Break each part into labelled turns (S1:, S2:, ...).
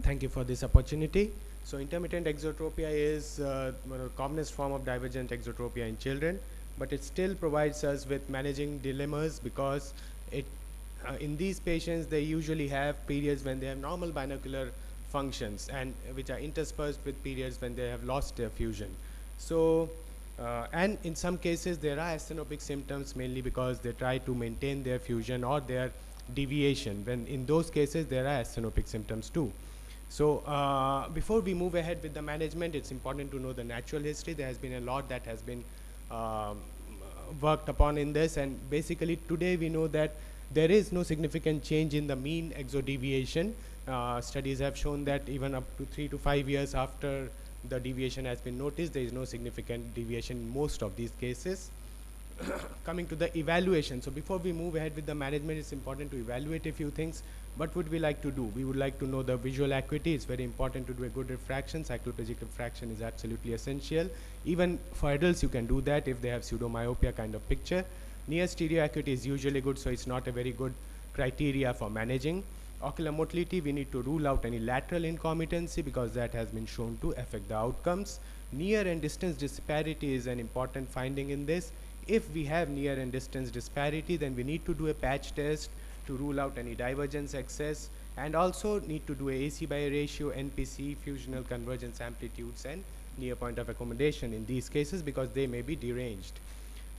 S1: Thank you for this opportunity. So intermittent exotropia is one of the commonest form of divergent exotropia in children, but it still provides us with managing dilemmas because in these patients they usually have periods when they have normal binocular functions and which are interspersed with periods when they have lost their fusion. So and in some cases there are asthenopic symptoms, mainly because they try to maintain their fusion or their deviation. When in those cases there are asthenopic symptoms too. So before we move ahead with the management, it's important to know the natural history. There has been a lot that has been worked upon in this, and basically today we know that there is no significant change in the mean exodeviation. Studies have shown that even up to 3 to 5 years after the deviation has been noticed, there is no significant deviation in most of these cases. Coming to the evaluation, so before we move ahead with the management, it's important to evaluate a few things. What would we like to do? We would like to know the visual acuity. It's very important to do a good refraction. Cycloplegic refraction is absolutely essential. Even for adults, you can do that if they have pseudomyopia kind of picture. Near stereo acuity is usually good, so it's not a very good criteria for managing. Ocular motility, we need to rule out any lateral incompetency because that has been shown to affect the outcomes. Near and distance disparity is an important finding in this. If we have near and distance disparity, then we need to do a patch test to rule out any divergence excess, and also need to do a AC by ratio, NPC, fusional convergence amplitudes, and near point of accommodation in these cases because they may be deranged.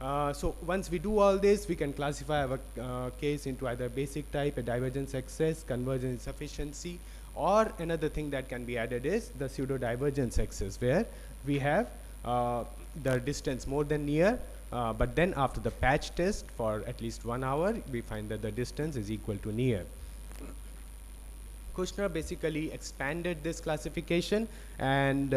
S1: So once we do all this, we can classify our case into either basic type, a divergence excess, convergence insufficiency, or another thing that can be added is the pseudo divergence excess, where we have the distance more than near, but then after the patch test for at least 1 hour, we find that the distance is equal to near. Kushner basically expanded this classification, and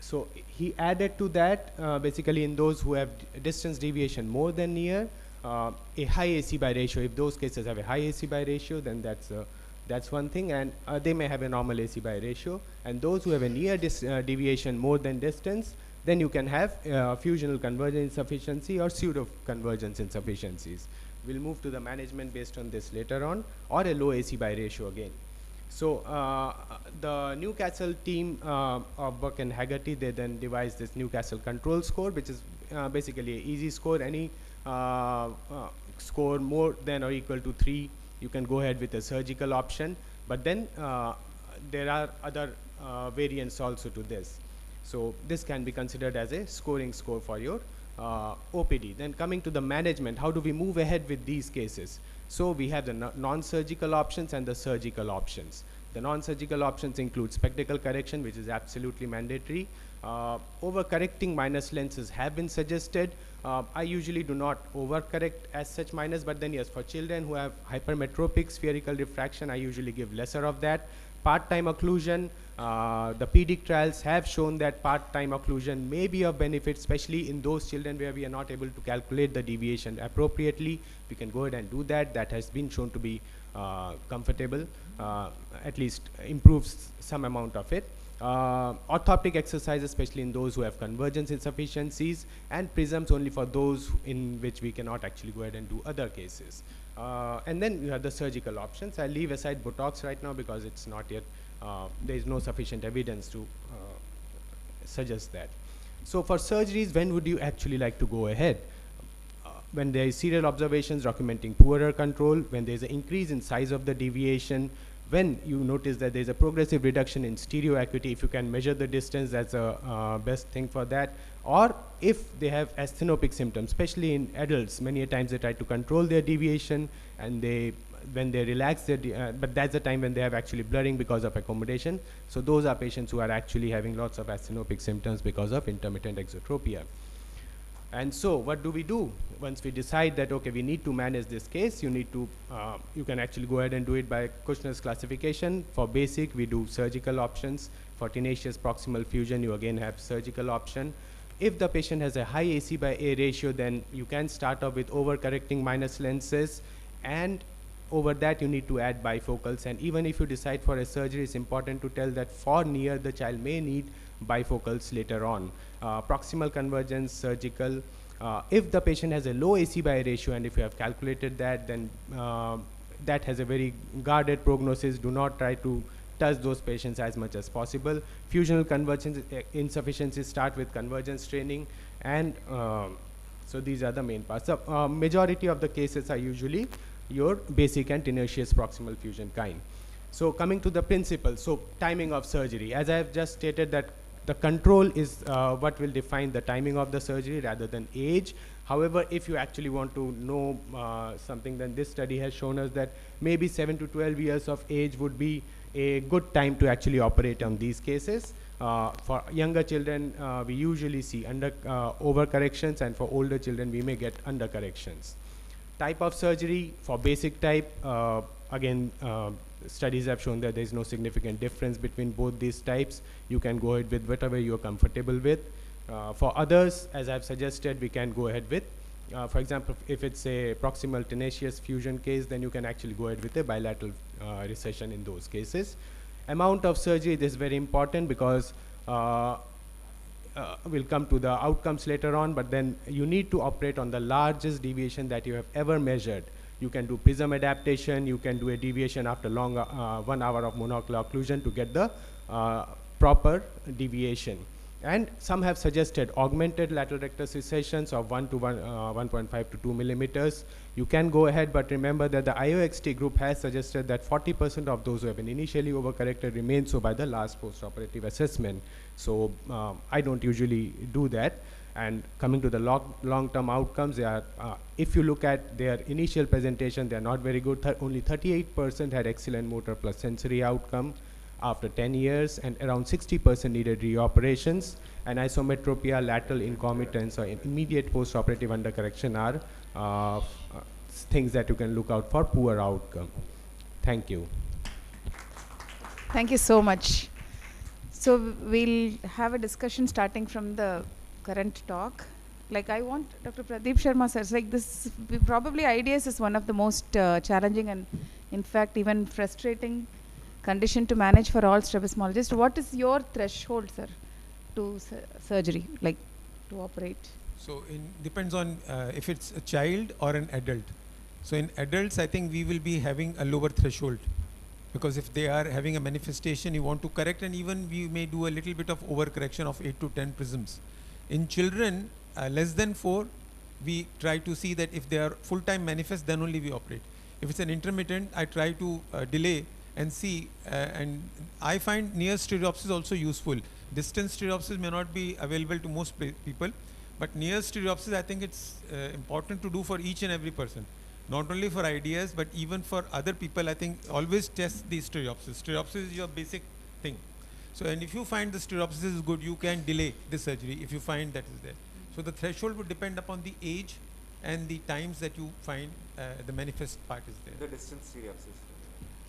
S1: so he added to that basically in those who have distance deviation more than near, a high AC by ratio. If those cases have a high AC by ratio, then that's one thing, and they may have a normal AC by ratio. And those who have a near deviation more than distance, then you can have fusional convergence insufficiency or pseudo convergence insufficiencies. We'll move to the management based on this later on, or a low AC by ratio again. So the Newcastle team of Buck and Haggerty, they then devised this Newcastle control score, which is basically an easy score. Any score more than or equal to 3, you can go ahead with a surgical option. But then there are other variants also to this. So this can be considered as a scoring score for your OPD. Then coming to the management, how do we move ahead with these cases? So we have the non-surgical options and the surgical options. The non-surgical options include spectacle correction, which is absolutely mandatory. Overcorrecting minus lenses have been suggested. I usually do not overcorrect as such minus, but then yes, for children who have hypermetropic spherical refraction, I usually give lesser of that. Part-time occlusion, the pedic trials have shown that part-time occlusion may be of benefit, especially in those children where we are not able to calculate the deviation appropriately. We can go ahead and do that. That has been shown to be comfortable, at least improves some amount of it. Orthoptic exercise, especially in those who have convergence insufficiencies, and prisms only for those in which we cannot actually go ahead and do other cases. And then you have the surgical options. I'll leave aside Botox right now because it's not yet, there is no sufficient evidence to suggest that. So for surgeries, when would you actually like to go ahead? When there is serial observations documenting poorer control, when there is an increase in size of the deviation, when you notice that there is a progressive reduction in stereo acuity, if you can measure the distance, that's a best thing for that. Or if they have asthenopic symptoms, especially in adults, many a times they try to control their deviation, and when they relax their, but that's the time when they have actually blurring because of accommodation. So those are patients who are actually having lots of asthenopic symptoms because of intermittent exotropia. And so what do we do? Once we decide that, okay, we need to manage this case, you need to, you can actually go ahead and do it by Kushner's classification. For basic, we do surgical options. For tenacious proximal fusion, you again have surgical option. If the patient has a high AC by A ratio, then you can start off with overcorrecting minus lenses, and over that you need to add bifocals. And even if you decide for a surgery, it's important to tell that for near, the child may need bifocals later on. Proximal convergence, surgical. If the patient has a low AC by ratio, and if you have calculated that, then that has a very guarded prognosis. Do not try to touch those patients as much as possible. Fusional convergence insufficiency start with convergence training, and so these are the main parts. The majority of the cases are usually your basic and tenacious proximal fusion kind. So coming to the principle, so timing of surgery, as I have just stated that the control is what will define the timing of the surgery rather than age. However, if you actually want to know something, then this study has shown us that maybe 7 to 12 years of age would be a good time to actually operate on these cases. For younger children, we usually see overcorrections, and for older children, we may get undercorrections. Type of surgery, for basic type, again, studies have shown that there is no significant difference between both these types. You can go ahead with whatever you are comfortable with. For others, as I've suggested, we can go ahead with, for example, if it's a proximal tenacious fusion case, then you can actually go ahead with a bilateral recession in those cases. Amount of surgery, this is very important because we'll come to the outcomes later on, but then you need to operate on the largest deviation that you have ever measured. You can do prism adaptation, you can do a deviation after 1 hour of monocular occlusion to get the proper deviation. And some have suggested augmented lateral rectus recessions of 1.5 to 2 millimeters. You can go ahead, but remember that the IOXT group has suggested that 40% of those who have been initially overcorrected remain so by the last postoperative assessment. So I don't usually do that. And coming to the long-term outcomes, they are, if you look at their initial presentation, they are not very good. Only 38% had excellent motor plus sensory outcome after 10 years, and around 60% needed reoperations. And isometropia, lateral incompetence, or immediate postoperative undercorrection are things that you can look out for poor outcome. Thank you.
S2: Thank you so much. So we'll have a discussion starting from the current talk. Like, I want Dr. Pradeep Sharma sir, like this, probably IDS is one of the most challenging and in fact even frustrating condition to manage for all strabismologists. What is your threshold, sir, to surgery, like to operate?
S3: So it depends on if it's a child or an adult. So in adults, I think we will be having a lower threshold, because if they are having a manifestation, you want to correct, and even we may do a little bit of overcorrection of 8 to 10 prisms. In children less than 4, we try to see that if they are full-time manifest, then only we operate. If it's an intermittent, I try to delay and see, and I find near stereopsis also useful. Distant stereopsis may not be available to most people, but near stereopsis, I think it's important to do for each and every person. Not only for IDS, but even for other people. I think always test the stereopsis. Stereopsis is your basic thing. So, and if you find the stereopsis is good, you can delay the surgery if you find that is there. So the threshold would depend upon the age and the times that you find the manifest part is there.
S4: The distant stereopsis.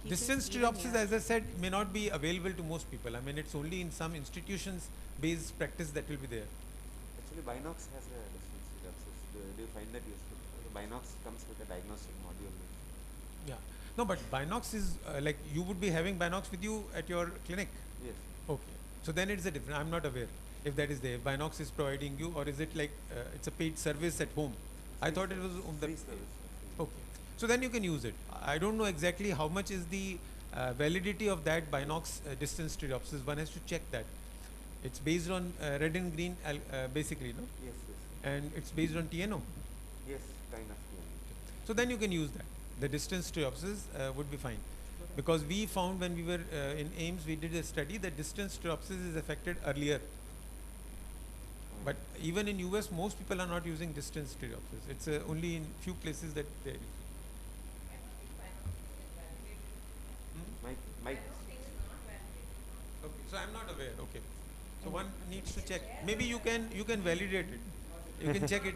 S3: Distant stereopsis, as I said, may not be available to most people. I mean, it's only in some institutions based practice that will be there.
S4: Actually, Binox has a distant stereopsis. Do you find that useful? The Binox comes with a diagnostic module.
S3: Yeah. No, but Binox is like you would be having Binox with you at your clinic.
S4: Yes.
S3: Okay. So then it's a different. I'm not aware if that is there. Binox is providing you, or is it like it's a paid service at home? I thought it was
S4: Free service.
S3: Okay. So then you can use it. I don't know exactly how much is the validity of that Binox distance stereopsis. One has to check that. It's based on red and green basically, no?
S4: Yes, yes.
S3: And it's based on TNO.
S4: Yes, kind of. Yeah.
S3: So then you can use that. The distance stereopsis would be fine. Because we found when we were in AIMS, we did a study that distance stereopsis is affected earlier. But even in US, most people are not using distance stereopsis. It's only in few places that they use.
S4: Mike.
S3: Okay, so I'm not aware. Okay, so one needs to check. Maybe you can validate it. You can check it.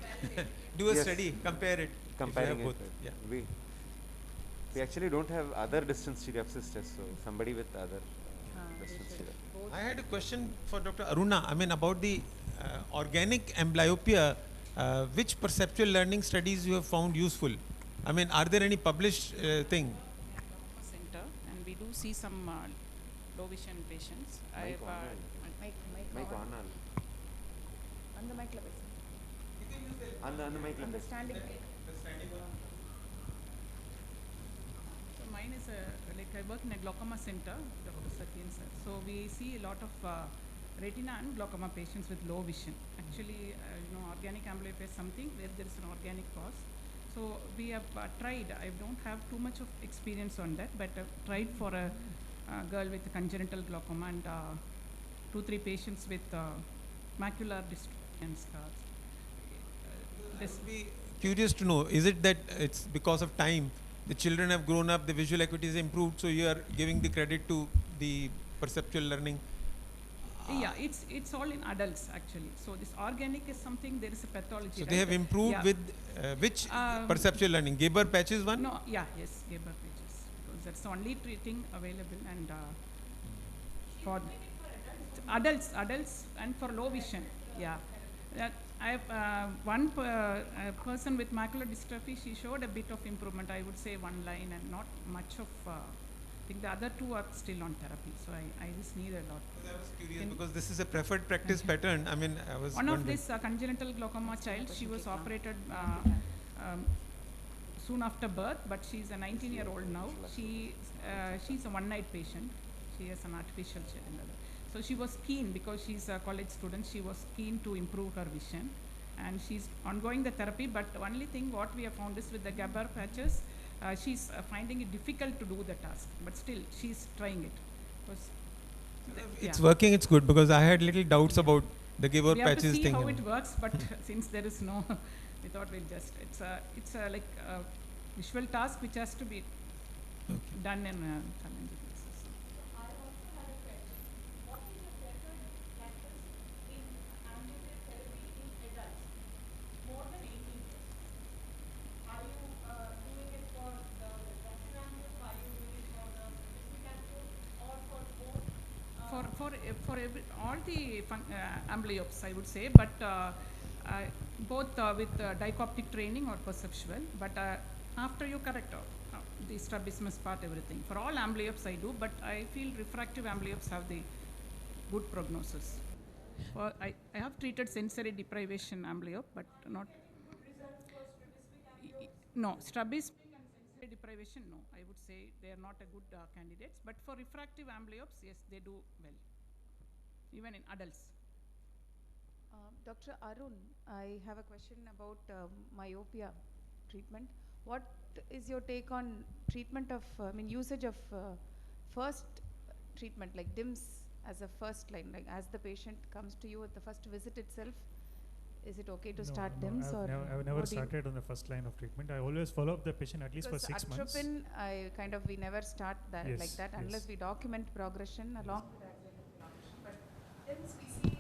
S3: Do a
S4: Yes.
S3: study, compare it.
S4: Comparing it.
S3: both.
S4: Right.
S3: Yeah.
S4: We actually don't have other distance stereopsis tests, so somebody with other distance stereopsis.
S3: I had a question for Dr. Aruna. I mean, about the organic amblyopia, which perceptual learning studies you have found useful? I mean, are there any published thing?
S5: Center, and we do see some low vision patients.
S4: Mike on
S2: On the mic level.
S4: the mic.
S2: On the standing mic.
S5: mine is like I work in a glaucoma center, Dr. Satyan sir. So we see a lot of retina and glaucoma patients with low vision. Actually, organic amblyopia is something where there is an organic cause. So we have tried. I don't have too much of experience on that, but tried for a girl with congenital glaucoma and 2-3 patients with macular dystrophy and scars.
S3: Be curious to know, is it that it's because of time, the children have grown up, the visual acuity is improved, so you are giving the credit to the perceptual learning?
S5: Yeah, it's all in adults actually. So this organic is something, there is a pathology.
S3: So
S5: right?
S3: they have improved with which perceptual learning? Geber patches one?
S5: No, yes, Geber patches. Because that's the only treating available, and for adults and for low vision. Yeah. I have one person with macular dystrophy, she showed a bit of improvement, I would say 1 line, and not much of, I think the other 2 are still on therapy, so I just need a lot.
S3: I was curious because this is a preferred practice pattern. I mean, I was
S5: one
S3: wondering.
S5: of this congenital glaucoma child, she was operated soon after birth, but she's a 19-year-old now. She's a one-night patient. She has an artificial cylinder. So she was keen, because she's a college student, she was keen to improve her vision, and she's ongoing the therapy. But the only thing what we have found is with the Geber patches, she's finding it difficult to do the task, but still she's trying it.
S3: It's working, it's good, because I had little doubts about the Geber patches
S5: thing. We have to see
S3: thing.
S5: how it works, but since there is no, we thought we'll just, it's a like a visual task which has to be done in challenging cases. For all the amblyopes, I would say, but both with dichoptic training or perceptual, but after you correct the strabismus part, everything. For all amblyopes I do, but I feel refractive amblyopes have the good prognosis. Well, I have treated sensory deprivation amblyope, but not. No, strabismus and deprivation, no. I would say they are not a good candidates, but for refractive amblyopes, yes, they do well, even in adults.
S2: Dr. Arun, I have a question about myopia treatment. What is your take on treatment of, usage of first treatment, like DIMS as a first line, like as the patient comes to you at the first visit itself? Is it okay to start DIMS?
S6: I've never started on the first line of treatment. I always follow up the patient at least for 6 months.
S2: Atropine, we never start that like that unless we document progression along with that. But DIMS, we see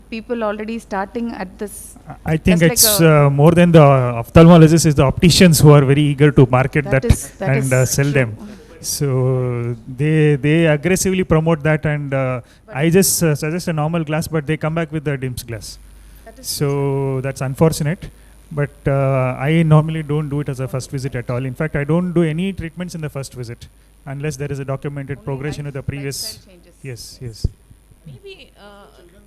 S2: people already starting at this.
S6: I think it's more than the ophthalmologists, is the opticians who are very eager to market that and sell them. So they aggressively promote that, and I just suggest a normal glass, but they come back with the DIMS glass. So that's unfortunate, but I normally don't do it as a first visit at all. In fact, I don't do any treatments in the first visit unless there is a documented progression with the previous. Yes.
S7: Maybe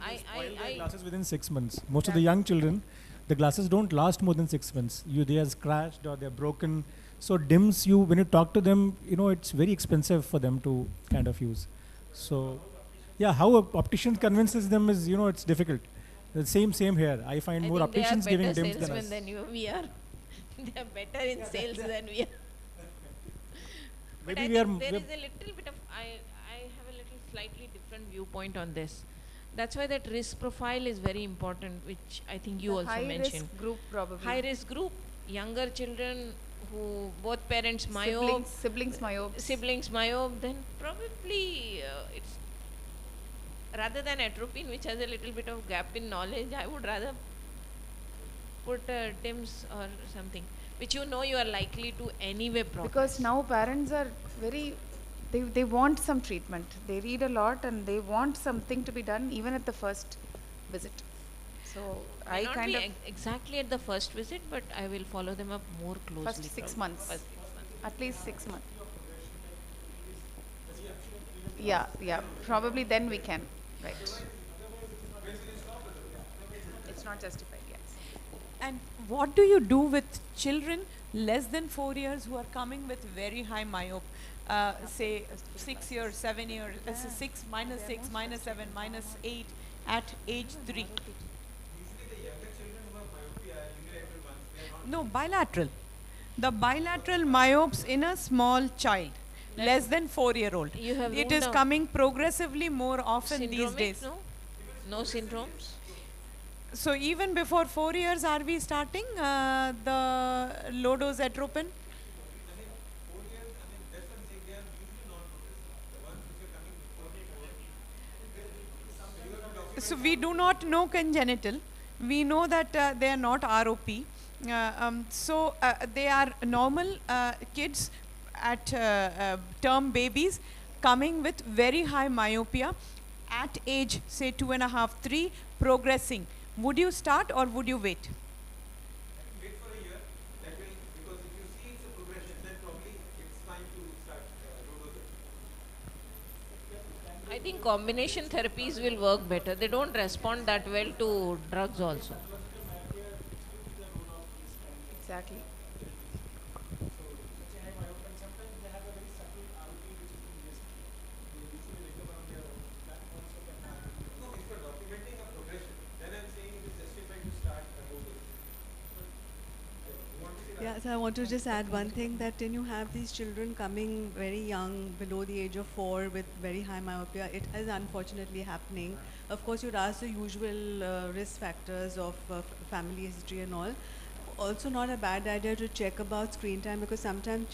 S7: I
S8: glasses within 6 months. Most of the young children, the glasses don't last more than 6 months. They are scratched or they're broken. So DIMS, when you talk to them, it's very expensive for them to kind of use. So yeah, how a optician convinces them is, it's difficult. The same here. I find more opticians giving DIMS than us.
S7: We are. They are better in sales than we are. But
S8: Maybe
S7: I think there is a little bit of, I have a little slightly different viewpoint on this. That's why that risk profile is very important, which I think you also mentioned.
S2: High risk group probably.
S7: High risk group, younger children who both parents myope.
S2: Siblings myope.
S7: Siblings myope, then probably it's rather than atropine, which has a little bit of gap in knowledge, I would rather put DIMS or something, which you are likely to anyway progress.
S2: Because now parents are very, they want some treatment. They read a lot and they want something to be done even at the first visit. So
S7: I kind of exactly at the first visit, but I will follow them up more closely.
S2: First 6 months. At least 6 months. Yeah, probably then we can. Right. It's not justified, yes.
S9: And what do you do with children less than 4 years who are coming with very high myop, say 6 years, 7 years, 6, -6, -7, -8 at age 3. No, bilateral. The bilateral myopes in a small child, less than 4-year-old. It is coming progressively more often these days.
S7: No syndromes?
S9: So even before 4 years, are we starting the low dose atropine? So we do not know congenital. We know that they are not ROP. They are normal kids at term babies coming with very high myopia at age, say 2.5, 3, progressing. Would you start or would you wait?
S3: Wait for a year. That will, because if you see it's a progression, then probably it's fine to start low dose.
S7: I think combination therapies will work better. They don't respond that well to drugs also.
S2: Exactly.
S10: Yeah, so I want to just add one thing, that when you have these children coming very young, below the age of 4 with very high myopia, it is unfortunately happening. Of course, you'd ask the usual risk factors of family history and all. Also not a bad idea to check about screen time, because sometimes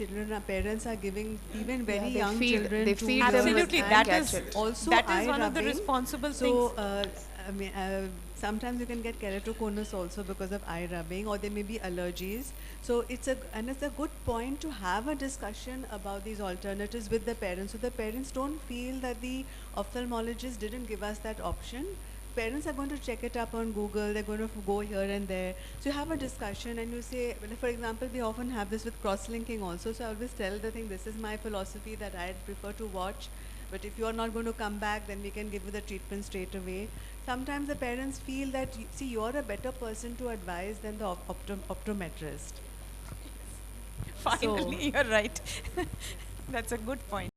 S10: parents are giving even very young children
S2: they
S10: to
S2: feed
S9: absolutely,
S2: them
S9: that is
S10: also
S9: that is
S10: eye
S9: one of the
S10: rubbing.
S9: responsible
S10: So,
S9: things.
S10: sometimes you can get keratoconus also because of eye rubbing, or there may be allergies. So it's a good point to have a discussion about these alternatives with the parents, so the parents don't feel that the ophthalmologist didn't give us that option. Parents are going to check it up on Google, they're going to go here and there. So you have a discussion and you say, for example, we often have this with cross-linking also. So I always tell the thing, this is my philosophy that I prefer to watch. But if you're not going to come back, then we can give you the treatment straight away. Sometimes the parents feel that, see, you're a better person to advise than the optometrist.
S9: Finally, you're right. That's a good point.